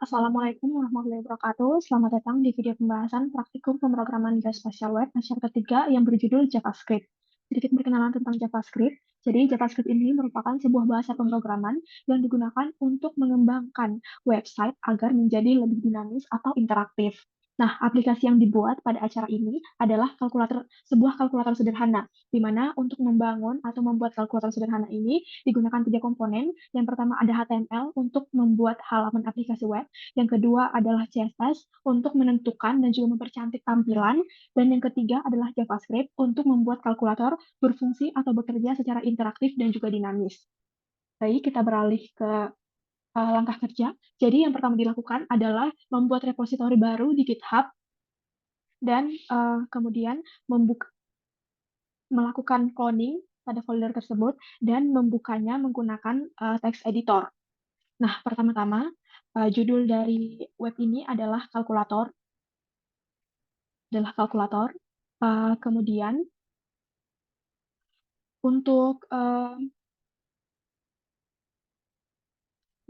Assalamualaikum warahmatullahi wabarakatuh. Selamat datang di video pembahasan praktikum pemrograman geospasial web semester ketiga yang berjudul JavaScript. Sedikit perkenalan tentang JavaScript. Jadi, JavaScript ini merupakan sebuah bahasa pemrograman yang digunakan untuk mengembangkan website agar menjadi lebih dinamis atau interaktif. Nah, aplikasi yang dibuat pada acara ini adalah sebuah kalkulator sederhana, di mana untuk membangun atau membuat kalkulator sederhana ini digunakan 3 komponen. Yang pertama ada HTML untuk membuat halaman aplikasi web, yang kedua adalah CSS untuk menentukan dan juga mempercantik tampilan, dan yang ketiga adalah JavaScript untuk membuat kalkulator berfungsi atau bekerja secara interaktif dan juga dinamis. Baik, kita beralih ke langkah kerja. Jadi yang pertama dilakukan adalah membuat repositori baru di GitHub dan kemudian melakukan cloning pada folder tersebut dan membukanya menggunakan text editor. Nah, pertama-tama judul dari web ini adalah kalkulator. Kemudian untuk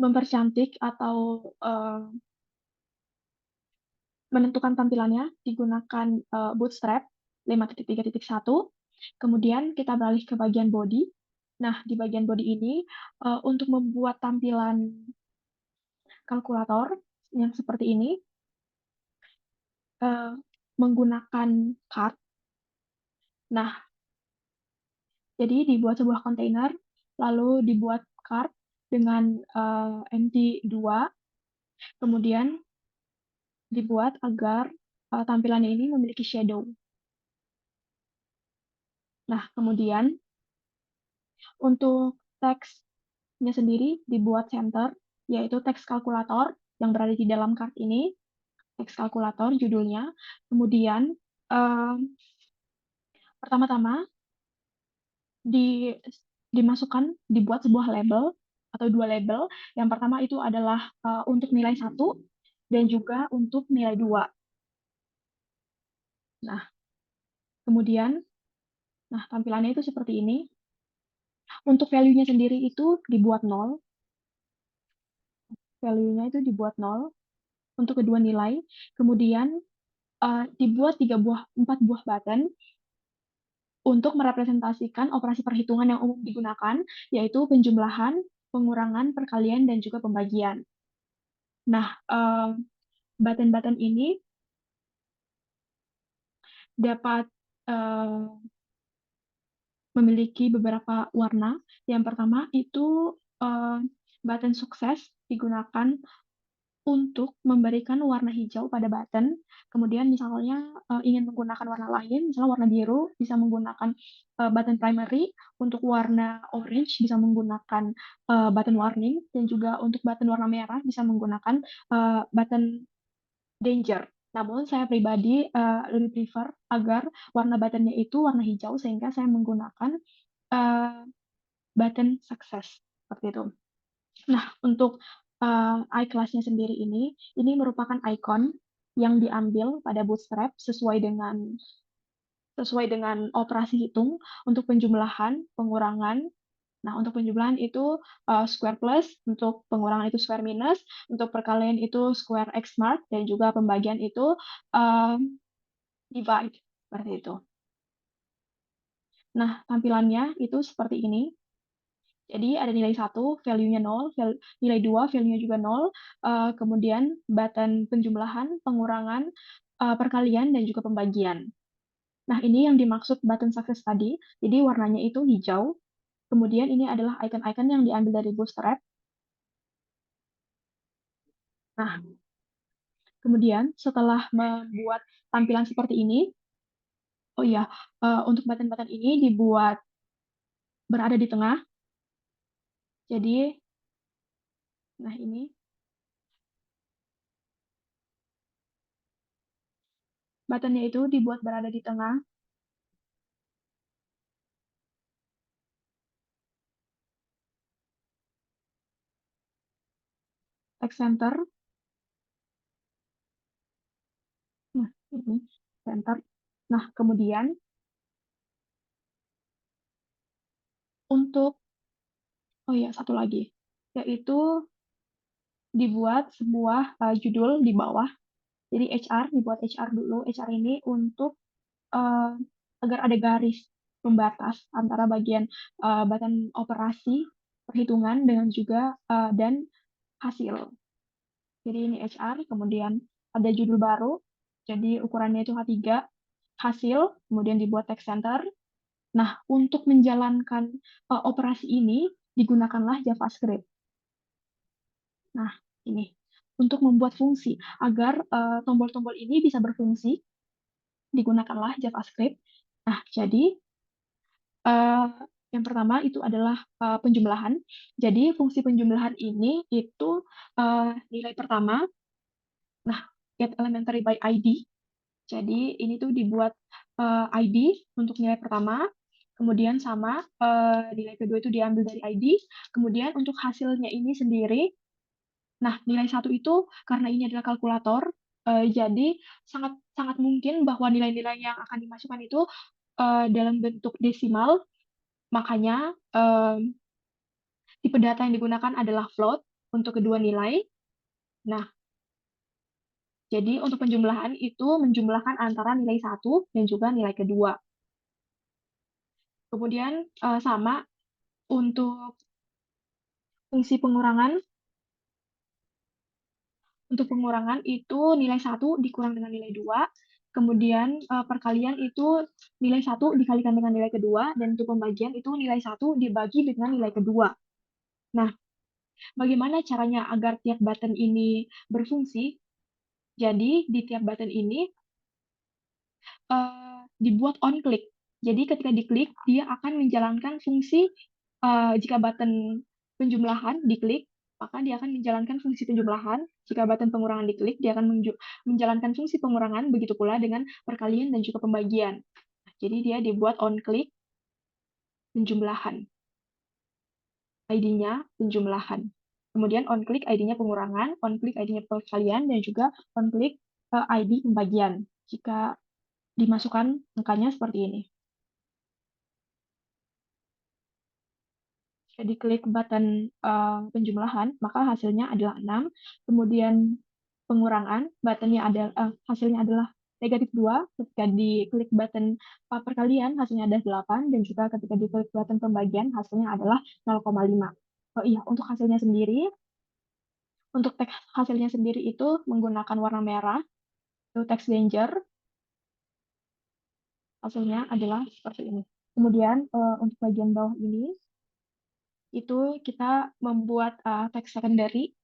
mempercantik atau menentukan tampilannya digunakan Bootstrap 5.3.1. Kemudian kita beralih ke bagian body. Nah, di bagian body ini untuk membuat tampilan kalkulator yang seperti ini menggunakan card. Nah, jadi dibuat sebuah kontainer, lalu dibuat card dengan empty 2, kemudian dibuat agar tampilannya ini memiliki shadow. Nah, kemudian untuk teksnya sendiri dibuat center, yaitu teks kalkulator yang berada di dalam card ini, teks kalkulator judulnya. Kemudian pertama-tama dibuat sebuah label atau 2 label. Yang pertama itu adalah untuk nilai 1 dan juga untuk nilai 2. Nah, kemudian, tampilannya itu seperti ini. Untuk value-nya sendiri itu dibuat 0. Value-nya itu dibuat 0 untuk kedua nilai. Kemudian dibuat 4 buah button untuk merepresentasikan operasi perhitungan yang umum digunakan, yaitu penjumlahan, pengurangan, perkalian, dan juga pembagian. Nah, button-button ini dapat memiliki beberapa warna. Yang pertama itu button sukses digunakan untuk memberikan warna hijau pada button. Kemudian misalnya ingin menggunakan warna lain, misalnya warna biru, bisa menggunakan button primary. Untuk warna orange bisa menggunakan button warning, dan juga untuk button warna merah bisa menggunakan button danger. Namun saya pribadi lebih prefer agar warna buttonnya itu warna hijau, sehingga saya menggunakan button success seperti itu. Nah, untuk iClass-nya sendiri ini merupakan icon yang diambil pada Bootstrap sesuai dengan operasi hitung untuk penjumlahan, pengurangan. Nah, untuk penjumlahan itu square plus, untuk pengurangan itu square minus, untuk perkalian itu square x mark, dan juga pembagian itu divide, seperti itu. Nah, tampilannya itu seperti ini. Jadi ada nilai 1, value-nya 0, nilai 2, value-nya juga 0, kemudian button penjumlahan, pengurangan, perkalian, dan juga pembagian. Nah, ini yang dimaksud button success tadi. Jadi warnanya itu hijau. Kemudian ini adalah icon-icon yang diambil dari Bootstrap. Nah, kemudian setelah membuat tampilan seperti ini, oh iya, untuk button-button ini dibuat berada di tengah. Jadi, nah ini buttonnya itu dibuat berada di tengah. Text center. Nah, ini center. Nah, kemudian untuk, oh ya, satu lagi, yaitu dibuat sebuah judul di bawah. Jadi HR, dibuat HR dulu. HR ini untuk eh, agar ada garis pembatas antara bagian button operasi, perhitungan dengan juga dan hasil. Jadi ini HR, kemudian ada judul baru, jadi ukurannya itu H3, hasil, kemudian dibuat text center. Nah, untuk menjalankan operasi ini digunakanlah JavaScript. Nah, ini untuk membuat fungsi agar tombol-tombol ini bisa berfungsi digunakanlah JavaScript. Nah, jadi eh, yang pertama itu adalah penjumlahan. Jadi fungsi penjumlahan ini itu nilai pertama. Nah, get elementary by ID. Jadi ini tuh dibuat ID untuk nilai pertama, kemudian sama nilai kedua itu diambil dari ID, kemudian untuk hasilnya ini sendiri. Nah, nilai satu itu karena ini adalah kalkulator, jadi sangat sangat mungkin bahwa nilai-nilai yang akan dimasukkan itu dalam bentuk desimal, makanya tipe data yang digunakan adalah float untuk kedua nilai. Nah, jadi untuk penjumlahan itu menjumlahkan antara nilai satu dan juga nilai kedua. Kemudian sama untuk fungsi pengurangan. Untuk pengurangan itu nilai satu dikurang dengan nilai 2. Kemudian perkalian itu nilai satu dikalikan dengan nilai kedua. Dan untuk pembagian itu nilai satu dibagi dengan nilai kedua. Nah, bagaimana caranya agar tiap button ini berfungsi? Jadi di tiap button ini dibuat on click. Jadi ketika diklik, dia akan menjalankan fungsi jika button penjumlahan diklik, maka dia akan menjalankan fungsi penjumlahan. Jika button pengurangan diklik, dia akan menjalankan fungsi pengurangan. Begitu pula dengan perkalian dan juga pembagian. Jadi dia dibuat on click penjumlahan. ID-nya penjumlahan. Kemudian on click ID-nya pengurangan, on click ID-nya perkalian, dan juga on click ID pembagian. Jika dimasukkan angkanya seperti ini. Jika diklik button penjumlahan, maka hasilnya adalah 6. Kemudian pengurangan, hasilnya adalah negatif 2. Ketika diklik button perkalian, hasilnya adalah 8. Dan juga ketika diklik button pembagian, hasilnya adalah 0,5. Oh iya, untuk teks hasilnya sendiri itu menggunakan warna merah, itu text danger, hasilnya adalah seperti ini. Kemudian untuk bagian bawah ini, itu kita membuat teks secondary.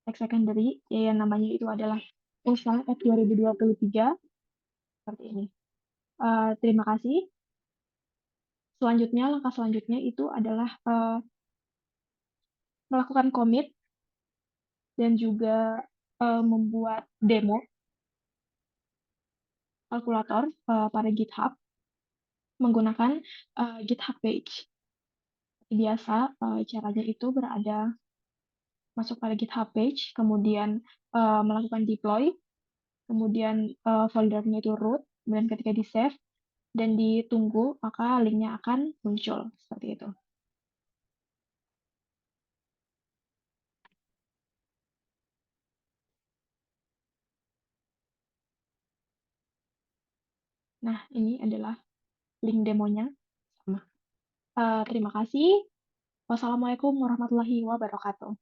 Teks secondary yang namanya itu adalah Pulsa F 2023 seperti ini. Terima kasih. Selanjutnya, langkah selanjutnya itu adalah melakukan commit dan juga membuat demo kalkulator pada GitHub menggunakan GitHub page. Biasa caranya itu masuk pada GitHub page, kemudian melakukan deploy, kemudian foldernya itu root, kemudian ketika di save dan ditunggu, maka linknya akan muncul seperti itu. Nah, ini adalah link demonya. Sama. Terima kasih. Wassalamualaikum warahmatullahi wabarakatuh.